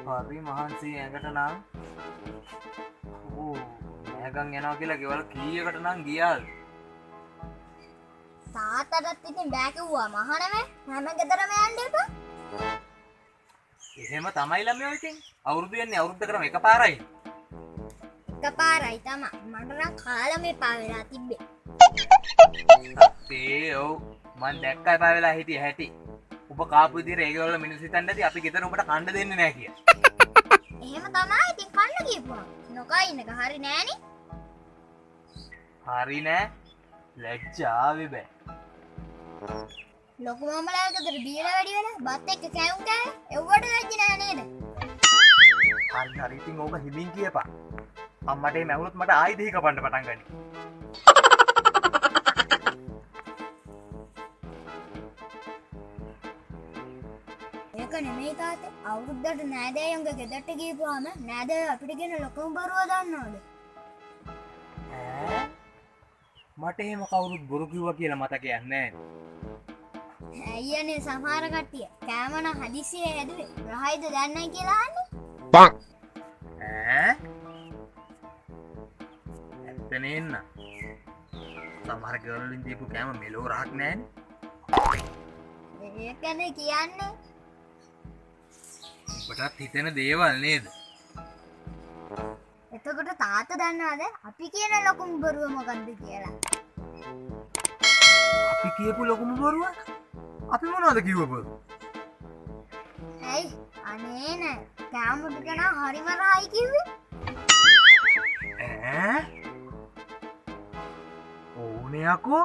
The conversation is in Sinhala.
හරි මහන්සි ඇඟට නම් ඇඟන් යනවා කියලා ගෙවල් කීයකට නම් ගියාද? තාත්තටත් ඉතින් බෑ කිව්වා මහනමේ හැම ගෙදරම යන්න එපා. එහෙම තමයි ළමයෝ ඉතින්. අවුරුදු යන්නේ අවුරුද්දකටම එකපාරයි. එකපාරයි තමයි. මට නම් කාලෙම එපා වෙලා තිබ්බේ. ඔව් මං දැක්කා එපා වෙලා හිටියේ හැටි. ඔබ කාපු විදිහට ඒ ගෙවල මිනිස්සු හිතන්නේ නැති අපි ගෙදර ඔබට කන්න දෙන්නේ නැහැ කියලා. එහෙම තමයි ඉතින් කන්න කියපුවා. නොකයින් එක හරි නෑනේ. හරි නෑ. ලැජ්ජාවේ බෑ. ලොකු මමලා ගෙදර බීලා වැඩි වෙලා බත් එක්ක කැවුම් කෑවේ. එව්වට ලැජ්ජ නෑ නේද? හරි ඉතින් ඕක හිමින් කියපා. අම්මට මේ මැවුනොත් මට ආයි දෙහි කපන්න පටන් ගනි. ඒක නෙමෙයි තාත්තේ. අවුරුද්දට නෑදෑයන්ගේ ගෙදරට ගිහපුවාම නෑදෑයෝ අපිට ගෙන ලොකුම බරුව දන්නවද? මට එහෙම කවුරුත් බොරු කිව්වා කියලා මතකයක් නෑ. ඇයියනේ සමහර කට්ටිය කෑමන හදිසියේ හැදුවේ රහයිද දන්නේ කියලා අහන්නේ. බං. ඇත්තනේ එන්න. සමහර ගෙවල් වලින් දීපු කෑම මෙලෝ රහක් නෑනේ. ඒකනේ කියන්නේ. ඔබටත් හිතෙන දේවල් නේද? එතකොට තාත්තා දන්නවද අපි කියන ලොකුම බොරුව මොකක්ද කියලා? අපි කියපු ලොකුම බොරුව? අපි මොනවද කිව්ව බොරුව? ඇයි අනේ නෑ කෑම ටික නම් හරිම රහයි කිව්වේ. ඕනේ යකෝ.